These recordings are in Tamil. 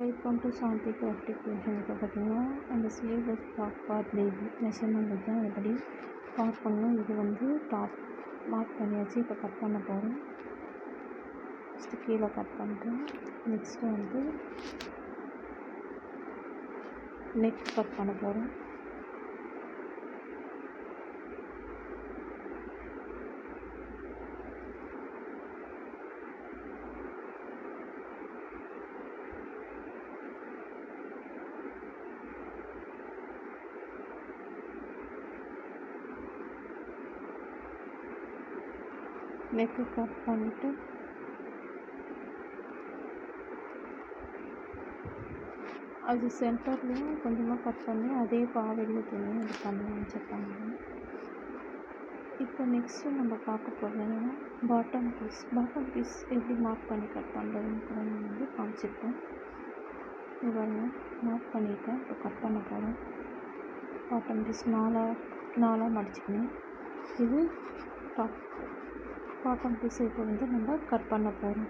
Welcome to Shanthi graphic creation. இப்போ பார்த்திங்கன்னா அந்த sleeveless top part baby measurement தான் எப்படி மார்க் பண்ணணும். இது வந்து டாப் மார்க் பண்ணியாச்சு. இப்போ கட் பண்ண போகிறோம். ஃபஸ்ட்டு கீழே கட் பண்ணிட்டோம். நெக்ஸ்ட்டு வந்து நெக் கட் பண்ண போகிறோம். நெக்கு கட் பண்ணிவிட்டு அது சென்டர்லேயும் கொஞ்சமாக கட் பண்ணி அதே பாவடியில் துணியும் இது பண்ணி வச்சுருக்காங்க. இப்போ நெக்ஸ்ட்டு நம்ம பார்க்க போகிறது பாட்டம் பீஸ் எப்படி மார்க் பண்ணி கட் பண்ணுறதுன்னு கூட நான் வந்து காமிச்சிருக்கேன். இவ்வளோ மார்க் பண்ணிவிட்டேன். இப்போ கட் பண்ண போகிறோம். பாட்டம் பீஸ் நாலாக மடிச்சுக்கணும். இது டாப் பாட்டம் பீஸ் இப்போ வந்து நம்ம கட் பண்ண போகிறோம்.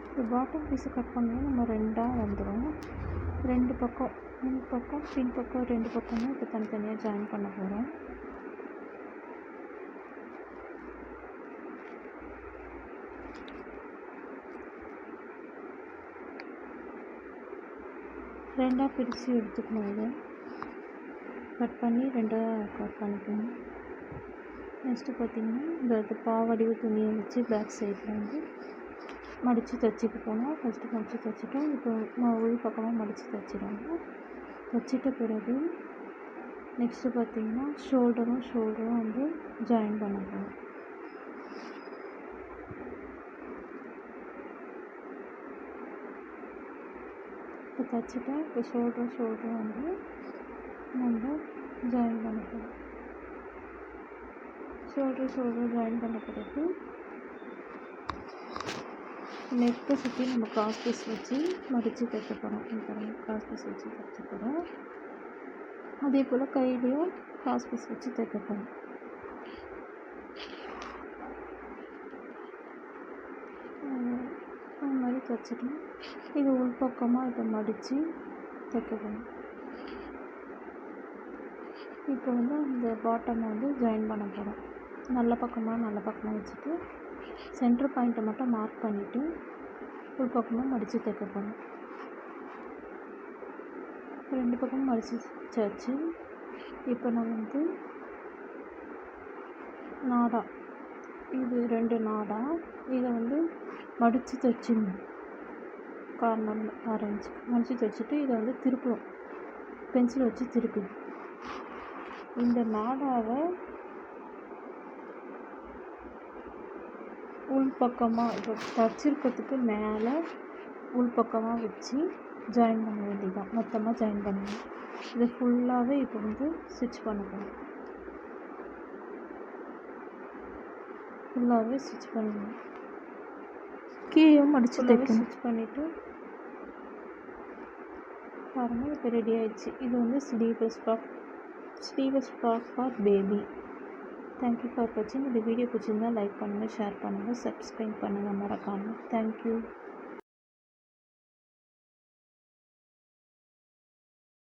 இப்போ பாட்டம் பீஸை கட் பண்ணால் நம்ம ரெண்டாக வந்துடும். ரெண்டு பக்கம் பின் பக்கம் ரெண்டு பக்கமும் இப்போ தனித்தனியாக ஜாயின் பண்ண போகிறோம். ரெண்டாக பிரித்து எடுத்துக்கணும். இதை கட் பண்ணி ரெண்டாக கட் பண்ணிக்கணும். நெக்ஸ்ட்டு பார்த்திங்கன்னா இந்த பாவடிவு துணியை வச்சு பேக் சைடில் வந்து மடித்து தைச்சிட்டு போனோம். ஃபஸ்ட்டு மடித்து தைச்சிட்டோம். இப்போ உள் பக்கமாக மடித்து தைச்சிடுவோம். தைச்சிட்ட பிறகு நெக்ஸ்ட்டு பார்த்திங்கன்னா ஷோல்டரும் வந்து ஜாயின் பண்ண போகிறோம். இப்போ தைச்சிட்டேன். இப்போ ஷோல்டரும் வந்து நம்ம ஜாயின் பண்ண போகிறோம். ஷோல்டர் ஜாயின் பண்ண பிறகு நெக்கை சுற்றி நம்ம கிராஸ் பீஸ் வச்சு மடித்து தைக்க போகிறோம். கிராஸ் பீஸ் வச்சு தைக்க போகிறோம். அதே போல் கையிலையும் கிராஸ் பீஸ் வச்சு தைக்க போகிறோம். அது மாதிரி தைச்சிட்டோம். இது உள்பக்கமாக இதை மடித்து தைக்க போகிறோம். இப்போ வந்து இந்த பாட்டமை வந்து ஜாயின் பண்ண போகிறோம். நல்ல பக்கமாக வச்சுட்டு சென்டர் பாயிண்ட்டை மட்டும் மார்க் பண்ணிவிட்டு உள்பக்கமாக மடித்து தைக்க போகிறோம். ரெண்டு பக்கமும் மடித்து வச்சாச்சு. இப்போ நான் வந்து நாடா இது 2 நாடா இதை வந்து மடித்து தைச்சிடணும். கார்னர் ஆரஞ்சு மடித்து தைச்சிட்டு இதை வந்து திருப்பணும். பென்சில் வச்சு திருப்பி இந்த நாடாவை உள்பக்கமாக இப்போ தைச்சிருக்கிறதுக்கு மேலே உள்பக்கமாக வச்சு ஜாயின் பண்ண வேண்டியதான். மொத்தமாக ஜாயின் பண்ணணும். இது ஃபுல்லாகவே இப்போ வந்து ஸ்டிச் பண்ண போகிறோம். ஃபுல்லாகவே ஸ்டிச் பண்ணணும். கீழே மடித்து தைக்கணும். ஸ்டிச் பண்ணிவிட்டு பாருங்கள் இப்போ ரெடி ஆகிடுச்சு. இது வந்து sleeveless frock for baby. Thank you for வாட்சிங். இந்த வீடியோ பிடிச்சிருந்தால் லைக் பண்ணுங்கள், ஷேர் பண்ணுங்கள், சப்ஸ்கிரைப் பண்ணுங்கள் மறக்காமல். தேங்க்யூ.